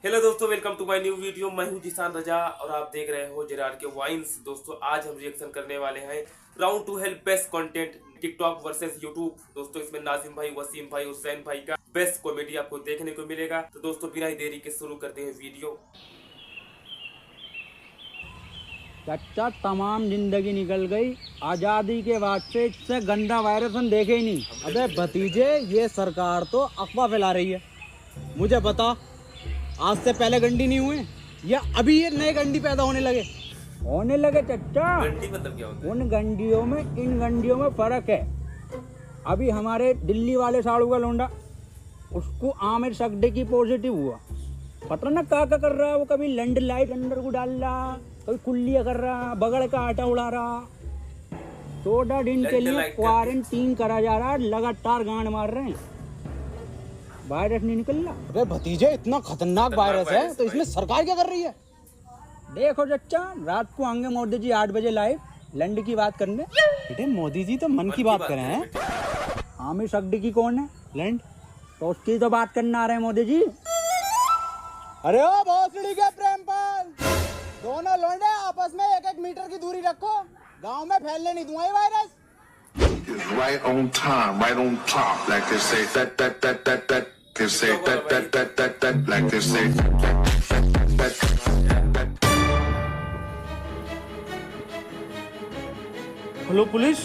Hello दोस्तों, welcome to my new video. मैं हूं जिसान रजा और आप देख रहे हो जेरार के वाइन्स। दोस्तों आज हम रिएक्शन करने वाले हैं round to help best content TikTok versus YouTube. दोस्तों इसमें नाजिम भाई, वसीम भाई, हुसैन भाई का बेस्ट कॉमेडी आपको देखने को मिलेगा। तो दोस्तों बिना ही देरी के शुरू करते हैं वीडियो। चच्चा तमाम जिंदगी निकल गई आजादी के बाद से, इससे गंदा वायरस हम देखे ही नहीं। अबे भतीजे, ये सरकार तो अफवाह फैला रही है। मुझे बता, आज से पहले गंडी नहीं हुए या अभी ये नए गंडी पैदा होने लगे चच्चा। गंडी मतलब क्या होता है? उन गंडियों में इन गंडियों में फर्क है। अभी हमारे दिल्ली वाले साड़ू का लोंडा, उसको आमिर सगडे की पॉजिटिव हुआ। पता ना क्या कर रहा है वो। कभी लैंड लाइट अंदर को डाल रहा, कभी कुल्लिया कर रहा, बगड़ का आटा उड़ा रहा। 14 दिन के लिए क्वारंटीन करा जा रहा है। लगातार गांड मार रहे हैं, वायरस नहीं निकल रहा। अरे भतीजे, इतना खतरनाक वायरस है तो इसमें सरकार क्या कर रही है? देखो चच्चा, रात को आएंगे मोदी जी 8 बजे लाइव लैंड की बात करने। बेटे मोदी जी तो मन की बात करें हैं। आमिर सगडी की कौन है लैंड, तो उसकी तो बात करना आ रहे हैं मोदी जी। अरे ओ भोसड़ी के प्रेमपाल, दोनों लोंडे आपस में 1-1 मीटर की दूरी रखो। गांव में फैलने नहीं दूंगा ये virus. Right on time, right on top, like they say that can say that like they say that. Hello police,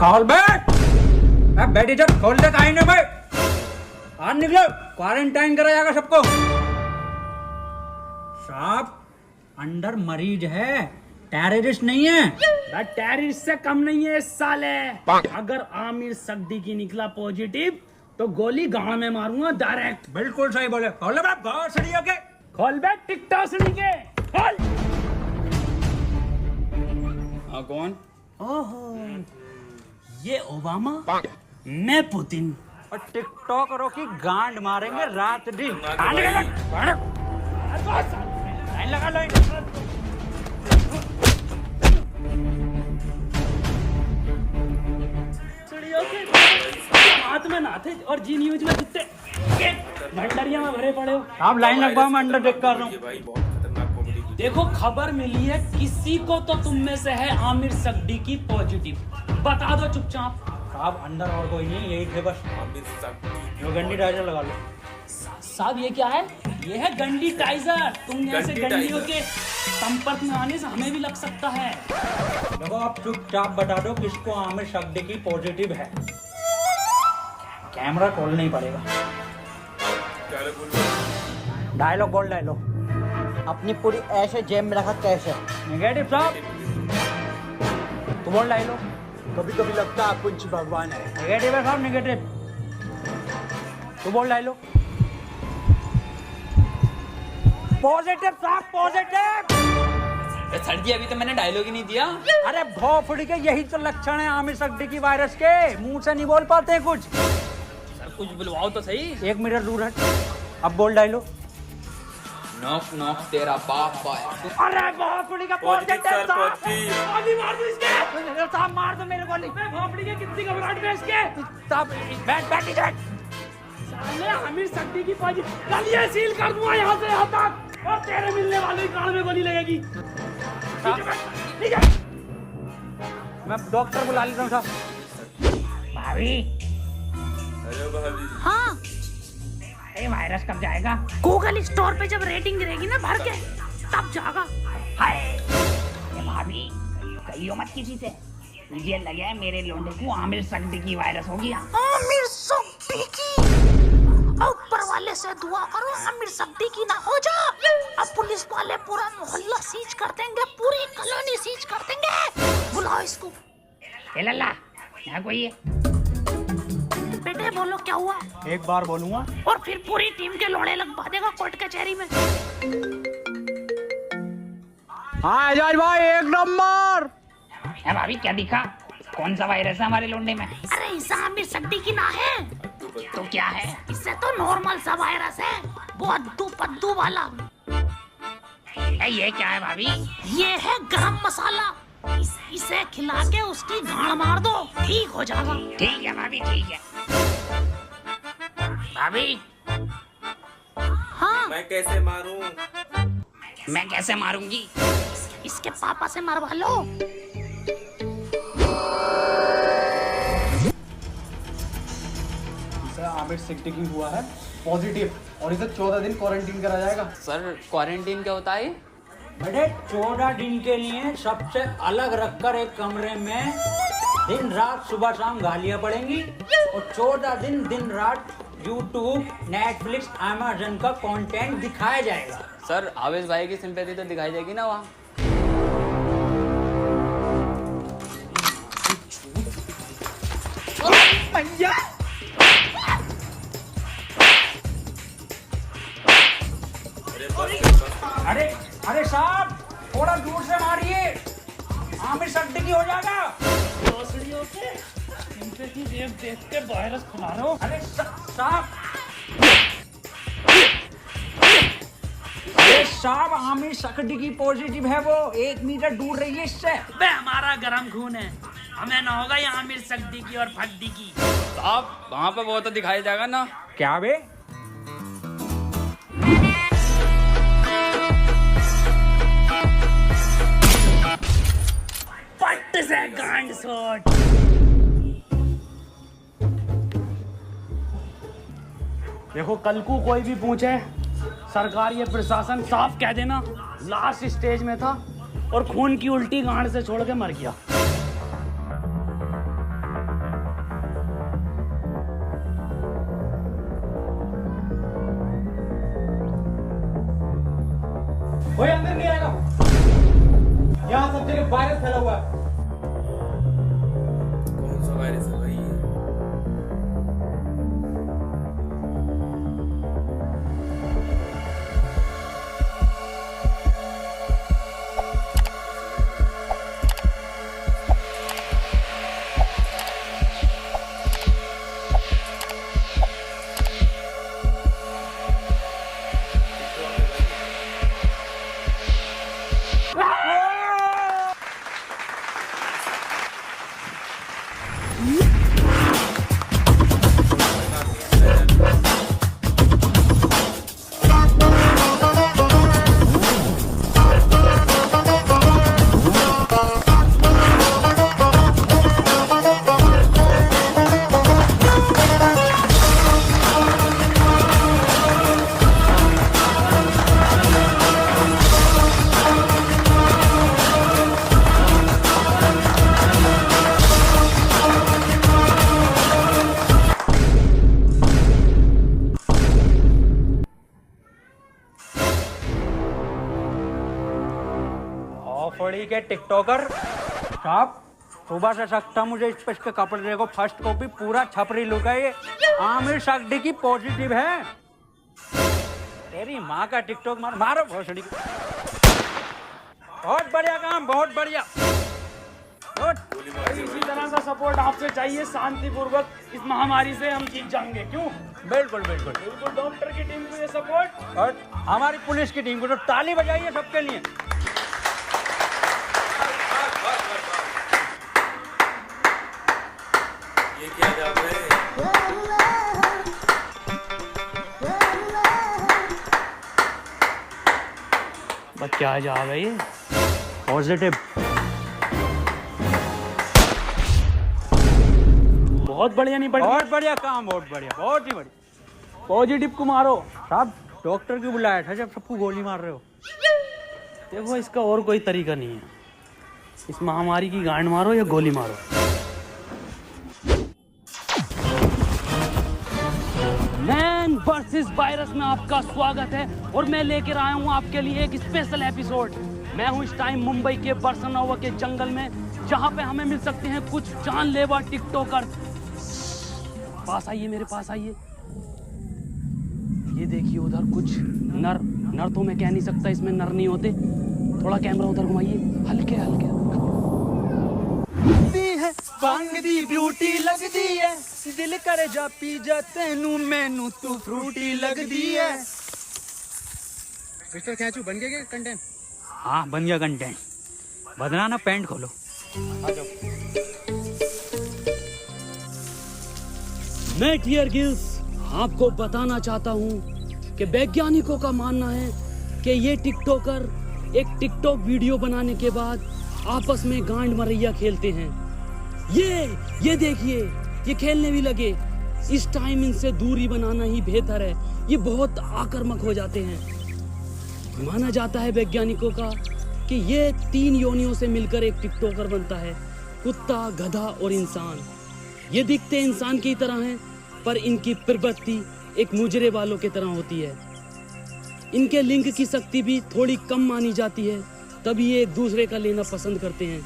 खोल बे, बैठी जब खोल दे कहीं ना भाई। आज निकलो, क्वारंटाइन करा जाएगा सबको। साहब अंडर मरीज है, टेररिस्ट नहीं है। टेररिस्ट से कम नहीं है इस साले। अगर आमिर सगडी की निकला पॉजिटिव तो गोली गांव में मारूंगा डायरेक्ट। बिल्कुल सही बोले। खोल बे भोसड़ी के, खोल बे टिकटॉक सुनी के खोल। कौन? ओहो, ये ओबामा, मैं पुतिन। और टिकटॉकरों की गांड मारेंगे रात दिन। लाइन लगा लाइन। हाथ में ना थे और जी न्यूज में कितने भंडरिया में भरे पड़े हो। आप लाइन लगवाओ, मैं अंडर चेक कर रहा हूँ। भाई बहुत खतरनाक कॉमेडी। देखो खबर मिली है किसी को तो तुम में से है आमिर सगडी की पॉजिटिव। बता दो चुपचाप। आप अंदर और कोई नहीं, यही थे बस। आमिर सगडी वो गंडी टाइजर लगा लो। साहब ये क्या है? ये है गंडी टाइजर। तुम जैसे गंडियों के संपर्क में आने से हमें भी लग सकता है। देखो आप चुपचाप बता दो किसको आमिर सगडी की पॉजिटिव है। कैमरा खोलना ही पड़ेगा। डायलॉग बोल डायलॉग। अपनी पूरी ऐसे जेब में रखा कैसे? नेगेटिव साहब, तू बोल डायलॉग। कभी कभी लगता है कुछ भगवान है। नेगेटिव है साहब, नेगेटिव। तू बोल डायलॉग। पॉजिटिव साहब, पॉजिटिव। सर जी अभी तो मैंने डायलॉग ही नहीं दिया। अरे भोफड़ी के, यही तो लक्षण है आमिर सगडी की वायरस के। मुंह से नहीं बोल पाते कुछ। सर कुछ बुलवाओ तो सही। 1 मीटर दूर हट। अब बोल डायलॉग। नॉक नॉक तेरा बाप आया। अरे भोफड़ी का पॉजिटिव साहब, गोली मार दो इसके। साहब मार दो मेरे गोली। भोपड़ी के कितनी घबराहट है इसके। साहब बैठ। साले आमिर सगडी की पॉजिटिव। कल ये सील कर दूंगा यहाँ से यहाँ तक और तेरे मिलने वाले कान में गोली लगेगी। मैं डॉक्टर बुला लेता हूँ साहब। भाभी। अरे भाभी, हाँ, ये वायरस कब जाएगा? गूगल स्टोर पे जब रेटिंग गिरेगी ना भर के, तब जाएगा। हाय ये भाभी, कहियो मत किसी से। मुझे लगे है मेरे लोंडे को आमिर सगडी की वायरस हो गया। आमिर सगडी की? ऊपर वाले से दुआ करो आमिर सगडी की ना हो जा। अब पुलिस वाले पूरा मोहल्ला सीज कर देंगे, पूरी कॉलोनी सीज कर देंगे। बुलाओ इसको। ए लल्ला, यहाँ कोई है? बेटे बोलो क्या हुआ? एक बार बोलूंगा और फिर पूरी टीम के लोड़े लगवा देगा कोर्ट कचहरी में। हाँ आजाद भाई, 1 नंबर। भाभी क्या दिखा? कौन सा वायरस है हमारे लोंडे में? अरे इसे आमिर सगडी की ना है तो क्या है? इससे तो नॉर्मल सा वायरस है, वो अद्दू पद्दू वाला। ये क्या है भाभी? ये है गरम मसाला। इसे खिला के उसकी गांड मार दो, ठीक हो जाएगा। ठीक है भाभी, ठीक है। भाभी। हाँ मैं कैसे मारूं? मैं कैसे मारूंगी? इसके पापा से मरवा लो। आमिर सिद्दीकी हुआ है पॉजिटिव और इसे 14 दिन क्वारंटीन करा जाएगा। सर क्वारंटीन क्या होता है? बेटे 14 दिन के लिए सबसे अलग रखकर एक कमरे में दिन रात सुबह शाम गालियां पड़ेंगी और 14 दिन रात यूट्यूब, नेटफ्लिक्स, अमेज़न का कंटेंट दिखाया जाएगा। सर आवेश भाई की सिंपैथी तो दिखाई देगी ना वहाँ। अरे अरे साहब थोड़ा दूर से मारिए, आमिर सिद्दीकी हो जाएगा। देख के वायरस फैला रहे हो। अरे साहब, अरे साहब आमिर सिद्दीकी पॉजिटिव है, वो 1 मीटर दूर रहिए इससे। बे हमारा गरम खून है, हमें ना होगा ये आमिर सिद्दीकी और फद्दीकी। आप वहाँ पे वो तो दिखाई जाएगा ना। क्या बे? पट्ट से गांड शॉट। देखो कल को कोई भी पूछे, सरकार ये प्रशासन साफ कह देना लास्ट स्टेज में था और खून की उल्टी गांड से छोड़ के मर गया। कोई अंदर नहीं आएगा, यहाँ सब जगह वायरस फैला हुआ है। कौन सा वायरस है भाई? फड़ी के टिकटॉकर साहब, सुबह से सकता मुझे इस पे इसके कपड़े देखो, फर्स्ट कॉपी पूरा छपरी लुक है ये। आमिर सिद्दीकी पॉजिटिव है। तेरी माँ का टिकटॉक मारो भोसड़ी। बहुत बढ़िया काम, बहुत बढ़िया। इसी तरह का सपोर्ट आपसे चाहिए, शांतिपूर्वक इस महामारी से हम जीत जाएंगे। क्यों? बिल्कुल बिल्कुल बिल्कुल डॉक्टर की टीम को ये सपोर्ट और हमारी पुलिस की टीम को तो ताली बजाइए सबके लिए। ये क्या जादू है? क्या जा रहा है ये? पॉजिटिव। बहुत बढ़िया। नहीं बढ़िया? बहुत बढ़िया काम, बहुत बढ़िया, बहुत ही बढ़िया। पॉजिटिव को मारो साहब डॉक्टर क्यों बुलाया था जब सबको गोली मार रहे हो? देखो इसका और कोई तरीका नहीं है, इस महामारी की गांड मारो या गोली मारो। मैन वर्सेस वायरस में आपका स्वागत है और मैं लेकर आया हूं आपके लिए एक स्पेशल एपिसोड। मैं हूं इस टाइम मुंबई के बरसनोवा के जंगल में, जहां पे हमें मिल सकते हैं कुछ जानलेवा टिकटॉकर। पास आइए, मेरे पास आइए। ये देखिए उधर कुछ नर तो मैं कह नहीं सकता, इसमें नर नहीं होते। थोड़ा कैमरा उधर घुमाइए, हल्के हल्के। भांग दी ब्यूटी लगदी है, दिल करे जा पी जा तेनू मैनू तू फ्रूटी लगदी है। मिस्टर कैचू बन गया कंटेंट? हाँ बन गया कंटेंट। बदना ना, पैंट खोलो। मैं टियर गिल्स आपको बताना चाहता हूँ कि वैज्ञानिकों का मानना है कि ये टिकटॉकर एक टिकटॉक वीडियो बनाने के बाद आपस में गांड मरैया खेलते हैं। ये देखिए, ये खेलने भी लगे। इस टाइम इनसे दूरी बनाना ही बेहतर है, ये बहुत आक्रामक हो जाते हैं। माना जाता है वैज्ञानिकों का कि ये 3 योनियों से मिलकर एक टिकटॉकर बनता है, कुत्ता, गधा और इंसान। ये दिखते इंसान की तरह हैं, पर इनकी प्रवृत्ति एक मुजरे वालों की तरह होती है। इनके लिंग की शक्ति भी थोड़ी कम मानी जाती है, तभी ये एक दूसरे का लेना पसंद करते हैं।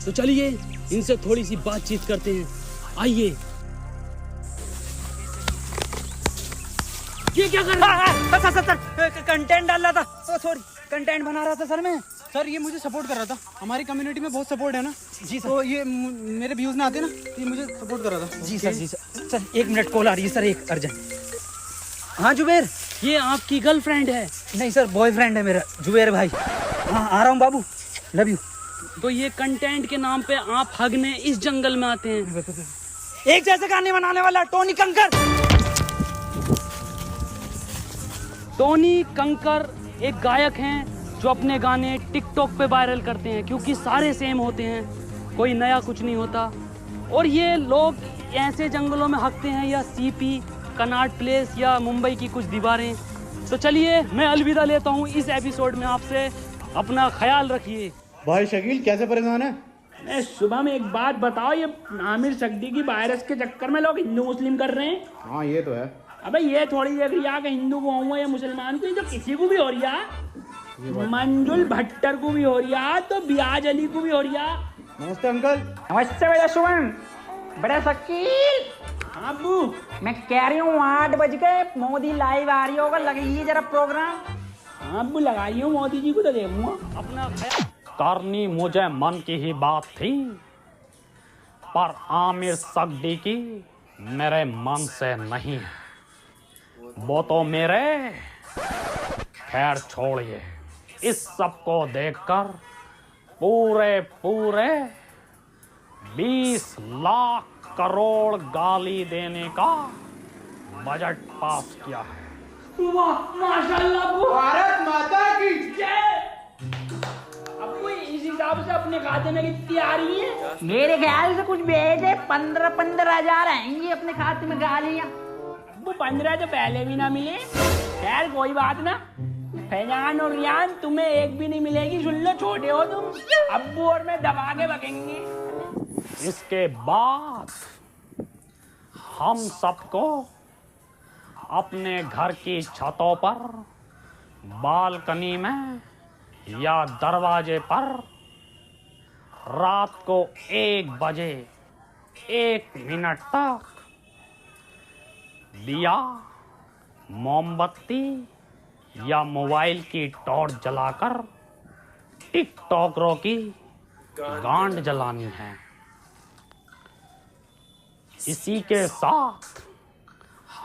तो चलिए इनसे थोड़ी सी बातचीत करते हैं, आइए। ये क्या कर रहा है? सर कंटेंट डाल रहा था, सॉरी कंटेंट बना रहा था सर मैं। सर ये मुझे सपोर्ट कर रहा था, हमारी कम्युनिटी में बहुत सपोर्ट है ना जी सर। तो ये मेरे व्यूज में आते ना, ये मुझे सपोर्ट कर रहा था। जी सर, जी सर। सर 1 मिनट कॉल आ रही है सर, एक अर्जेंट। हाँ जुबेर। ये आपकी गर्लफ्रेंड है? नहीं सर, बॉयफ्रेंड है मेरा, जुबेर भाई। हाँ आ रहा हूँ बाबू, लव यू। तो ये कंटेंट के नाम पे आप हगने इस जंगल में आते हैं? एक जैसे गाने बनाने वाला टोनी कंकर। टोनी कंकर एक गायक हैं जो अपने गाने टिकटॉक पे वायरल करते हैं, क्योंकि सारे सेम होते हैं, कोई नया कुछ नहीं होता। और ये लोग ऐसे जंगलों में हकते हैं, या सीपी, कनाट प्लेस या मुंबई की कुछ दीवारें। तो चलिए मैं अलविदा लेता हूँ इस एपिसोड में आपसे। अपना ख्याल रखिए। भाई शकील कैसे परेशान है? सुबह में एक बात बताओ, ये आमिर सगदी की वायरस के चक्कर में लोग हिंदू मुस्लिम कर रहे हैं। हाँ ये तो है। अबे ये थोड़ी देख रही है कि हिंदू को हुआ या मुसलमान को, तो किसी को भी हो रही है। मंजुल भट्टर को भी हो रही है, तो बियाज अली को भी हो रही है। नमस्ते अंकल। नमस्ते बेटा सुमन। बड़ा शकील, हाँ अब्बू। मैं कह रही हूँ 8 बज गए, मोदी लाइव आ रही होगा, लगाइए जरा प्रोग्राम। हाँ अब्बू लगाइए, मोदी जी को तो देखूंगा। अपना ख्याल करनी मुझे मन की ही बात थी, पर आमिर सगदी की मेरे मन से नहीं है। वो तो मेरे, खैर छोड़िए। इस सब को देखकर पूरे 20 लाख करोड़ गाली देने का बजट पास किया है। वाह माशाल्लाह अब्बू। भारत माता की जय। अब्बू इस हिसाब से अपने खाते में कितनी आ रही है? मेरे ख्याल से कुछ भेजे 15 हजार आएंगी अपने खाते में गालियाँ। अब्बू 15 तो पहले भी ना मिले। खैर कोई बात ना। फैजान और रियान तुम्हें एक भी नहीं मिलेगी, सुन लो, छोटे हो तुम। अब्बू और मैं दबा के बकेंगे। इसके बाद हम सबको अपने घर की छतों पर, बालकनी में या दरवाजे पर रात को 1 बजे 1 मिनट तक दिया, मोमबत्ती या मोबाइल की टॉर्च जलाकर टिकटॉकरों की गांड जलानी है। इसी के साथ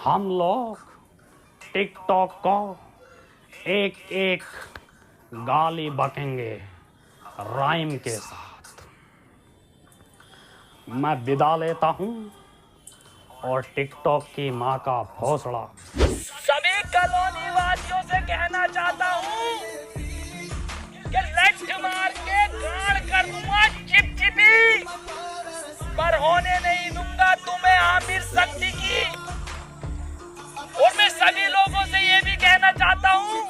हम लोग टिकटॉक को एक गाली बकेंगे राइम के साथ। मैं विदा लेता हूँ और टिकटॉक की माँ का भोसड़ा सभी कॉलोनी वासियों से कहना चाहता हूँ कि लठ मार के गाड़ कर दूंगा चिपचिपी, पर होने नहीं दूंगा तुम्हें आमिर सगदी की। और मैं सभी लोगों से ये भी कहना चाहता हूँ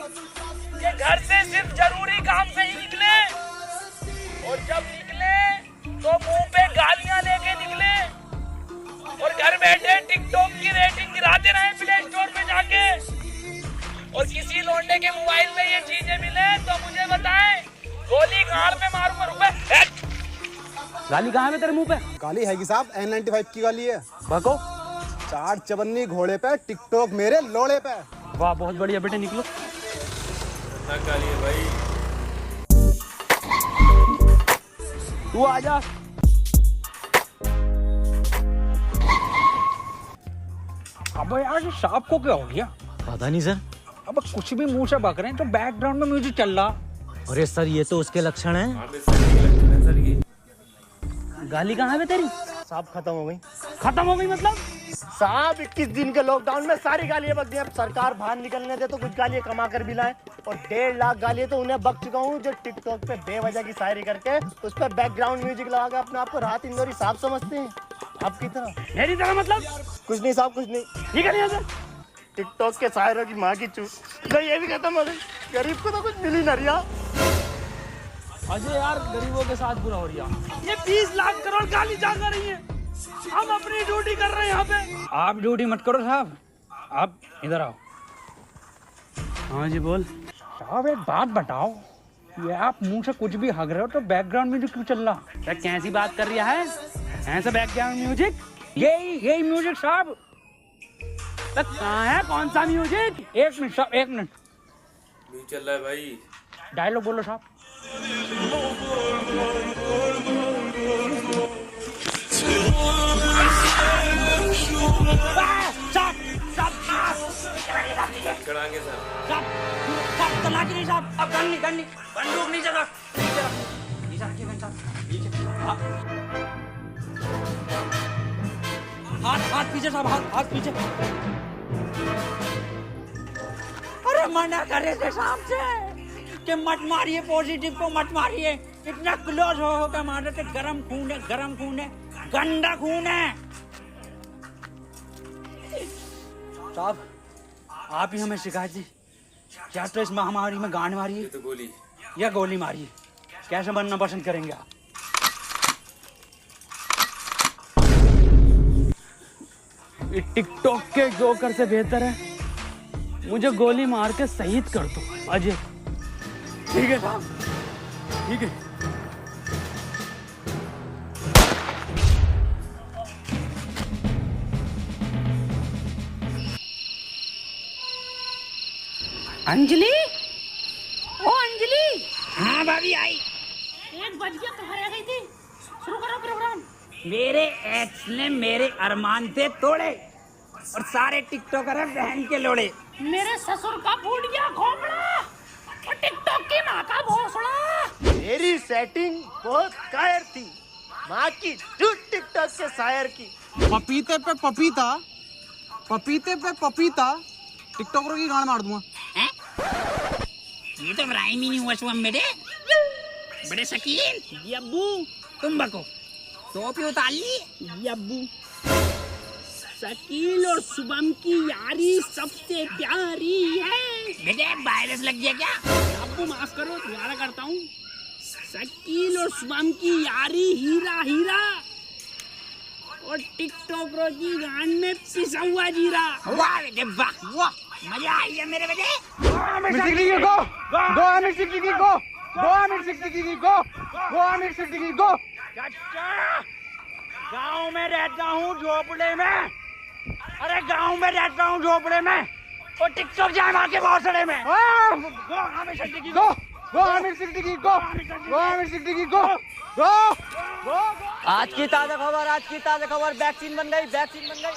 कि घर से सिर्फ जरूरी काम से ही निकले, और जब निकले तो मुंह पे गालियां लेके निकले, और घर बैठे टिकटॉक की रेटिंग गिराते रहे प्ले स्टोर पे जाके। और किसी लौंडे के मोबाइल में ये चीजें मिले तो मुझे बताएं, गोली गाड़ पे मारूंगा। रुपए गाली कहाँ है तेरे मुंह पे? गाली है कि साहब N95 की गाली है। बको 4 चवन्नी घोड़े पे, टिकटॉक मेरे लोड़े पे। वाह बहुत बढ़िया बेटे, निकलो। भाई तू आजा। अब यार सांप को क्या हो गया? पता नहीं सर। अब कुछ भी मुंह से बक रहे हैं, तो बैकग्राउंड में म्यूजिक चल रहा। अरे सर ये तो उसके लक्षण हैं। सर ये गाली कहाँ है तेरी? साहब खत्म हो गई। खत्म हो गई मतलब? साहब 21 दिन के लॉकडाउन में सारी गालियां बक दी। अब सरकार बाहर निकलने दे तो कुछ गालियां कमा कर भी लाए, और 1.5 लाख गालियां तो उन्हें बक चुका हूँ जो टिकटॉक पे बेवजह की शायरी करके उस पर बैकग्राउंड म्यूजिक लगा के अपने आप को राहत इंदौरी साहब समझते हैं। आपकी तरह मेरी तरह मतलब कुछ नहीं साहब, कुछ नहीं। निकल यहाँ से। टिकटॉक के शायरों की माँ की चूत। ये भी खत्म हो गई, गरीब को तो कुछ मिल ही ना रिया। अजय यार गरीबों के साथ बुरा हो रहा। ये 20 लाख करोड़ गाली जा रही है, हम अपनी ड्यूटी कर रहे हैं यहाँ पे। आप ड्यूटी मत करो साहब, आप इधर आओ। हाँ जी बोल। साहब एक बात बताओ, ये आप मुंह से कुछ भी हग रहे हो तो बैकग्राउंड म्यूजिक क्यों चल रहा? कैसी बात कर रहा है? ऐसा बैकग्राउंड म्यूजिक? यही म्यूजिक साहब। कहाँ है, कौन सा म्यूजिक? 1 मिनट साहब, 1 मिनट। नहीं चल रहा है भाई। डायलॉग बोलो साहब। चढ़ाएंगे सर। साहब तलाकी नहीं साहब, अब गन नहीं, बंदूक नीचे रख, नीचे रखिए गन साहब, नीचे। हाथ पीछे साहब, हाथ पीछे। अरे मना करे थे साहब से कि मत मारिए, पॉजिटिव को मत मारिए, इतना क्लोज हो के मार रहे थे। गरम खून है, गंदा खून है। साहब आप ही हमें शिकायत दी, क्या तो इस महामारी में गांड मारिए तो गोली या गोली मारिए, कैसे बनना पसंद करेंगे आप? टिकटॉक के जोकर से बेहतर है मुझे गोली मार के शहीद कर दो अजय। ठीक है साहब, ठीक है। अंजलि, ओ अंजलि। हाँ भाभी आई। 1 बज गया, कहाँ रह गई थी? शुरू करो प्रोग्राम। मेरे एक्स ने मेरे अरमान थे तोड़े और सारे टिकटॉकर हैं बहन के लोड़े। मेरे ससुर का फूट गया खोपड़ा और टिकटॉक की माँ का भोसड़ा। मेरी सेटिंग बहुत कायर थी, माँ की झूठ टिकटॉक के शायर की। पपीते पे पपीता, पपीते पे पपीता, टिकटॉकरों की गांड मार दूंगा। ये तो राइम ही नहीं हुआ शुभम मेरे बड़े शकीन। ये अब्बू तुम बको टोपी उतार ली। ये अब्बू शकील और शुभम की यारी सबसे प्यारी है। बेटे वायरस लग गया क्या? अब्बू माफ करो, दोबारा करता हूँ। शकील और शुभम की यारी हीरा हीरा और टिकटॉकरों की गांड में पिसा हुआ जीरा। वाह बेटे वाह, वाह मजा आ गया मेरे बेटे। गाँव में रहता हूँ झोपड़े में, अरे गाँव में रहता हूँ झोपड़े में और टिकटॉक जाए मार के भोसड़े में। आज की ताजा खबर, वैक्सीन बन गई,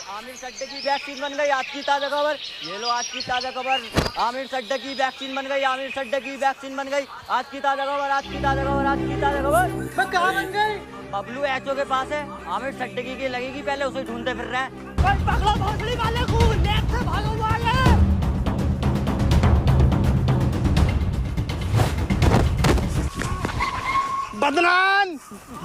आमिर सड्डे की वैक्सीन बन गई। आज की ताजा खबर, ये लो आज की ताजा खबर, आमिर सड्डे की वैक्सीन बन गई, आज की ताजा खबर। मैं कहाँ बन गई? बबलू एचओ के पास है, आमिर सड्डे की लगेगी, पहले उसे ढूंढते फिर रहे हैं। पकड़ो भोसड़ी वाले को, लेट से भागो वाले। बदनाम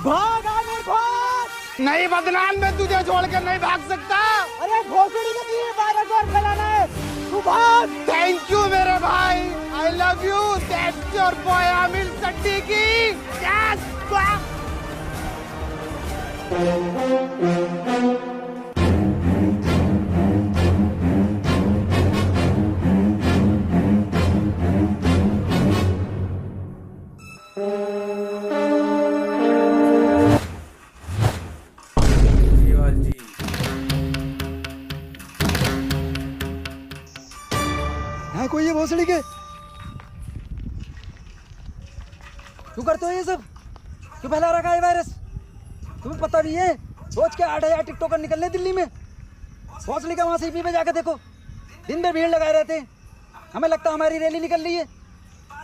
भाग, आमिर भाग। नहीं बदनाम, मैं तुझे छोड़ कर नहीं भाग सकता। अरे भोसड़ी के लिए वायरस और फैलाना है, तू भाग। थैंक यू मेरे भाई, I love you. That's your boy Aamir Siddiqui. Yes है कोई ये भोसड़ी के? क्यों करते हो ये सब? क्यों फैला रखा है वायरस? तुम्हें पता भी है रोज के 8,000 टिकटॉकर निकलने दिल्ली में। भोसड़ी का वहां सीपी पे जाकर देखो, दिन में भीड़ लगाए रहते हैं। हमें लगता है हमारी रैली निकल रही है,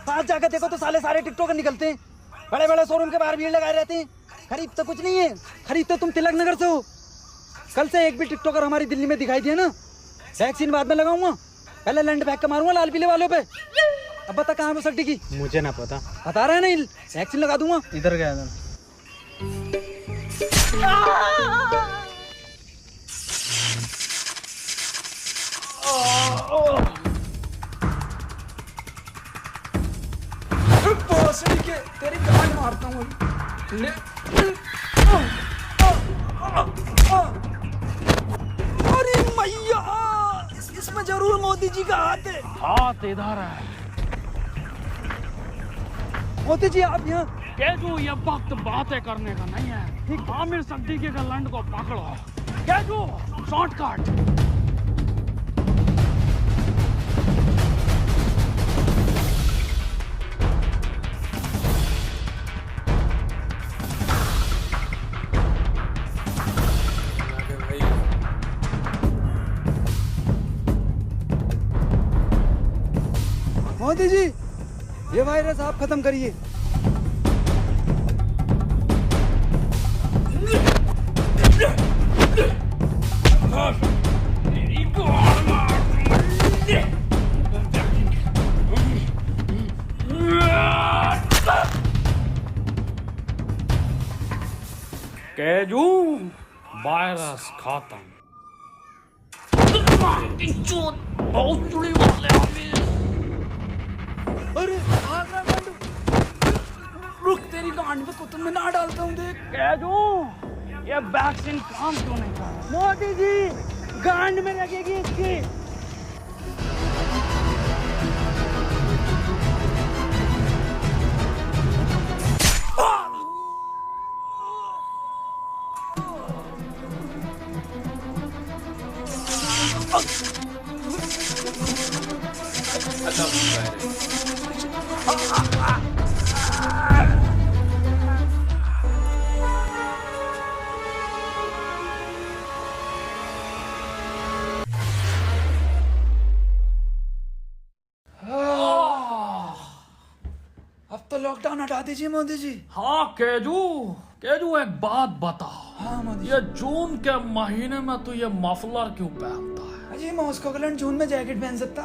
पास जाकर देखो तो सारे टिकटॉकर निकलते हैं। बड़े बड़े शोरूम के बाहर भीड़ लगाए रहते हैं। खरीदते कुछ नहीं है, खरीदते तुम तिलक नगर से हो। कल से एक भी टिकटॉकर हमारी दिल्ली में दिखाई दिया ना, वैक्सीन बाद में लगाऊंगा, पहले लैंड फेंक के मारूंगा लाल पीले वालों पे। अब बता कहाँ है सड्डी की? मुझे ना पता। बता रहे हैं नहीं, वैक्सीन लगा दूंगा। इधर गया था। तेरी गांड मारता हूँ। अरे मैया, इसमें जरूर मोदी जी का हाथ है। हाथ इधर है। मोदी जी आप यहाँ। केजू ये वक्त बातें करने का नहीं है। आमिर सिद्दीकी के लंड को पकड़ो। केजू शॉर्टकट। मोदी जी ये वायरस आप खत्म करिए। केजू वायरस खत्म। बहुत जुड़ी वाले अरे रुक, तेरी गांड में कुतुब में ना डालता हूँ। देख केजू ये वैक्सीन काम क्यों नहीं कर रहा? मोदी जी गांड में लगेगी इसकी। अब तो लॉकडाउन हटा दीजिए मोदी जी। हाँ केजू, केजू एक बात बता। हाँ मोदी ये जून के महीने में तू ये मफलर क्यों पहनता है? अजी मॉस्को के जून में जैकेट पहन सकता,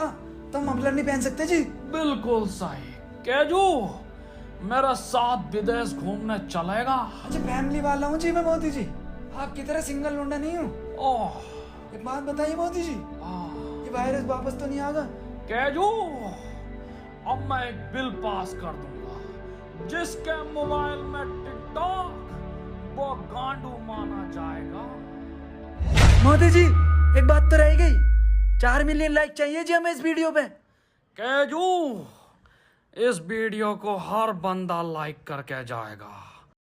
तो मफलर नहीं पहन सकते जी। बिल्कुल सही। केजू मेरे साथ विदेश घूमने चलेगा? अच्छा फैमिली वाला हूँ जी मैं मोदी जी, आपकी तरह सिंगल लौंडा नहीं हूँ। ओह एक बात बताइए मोदी जी, ये वायरस वापस तो नहीं आएगा? केजू अब मैं एक बिल पास कर दूंगा, जिसके मोबाइल में टिकटॉक वो गांडू माना जाएगा। मोदी जी एक बात तो रह गई, 4 मिलियन लाइक चाहिए जी हमें इस वीडियो पे। केजू इस वीडियो को हर बंदा लाइक करके जाएगा।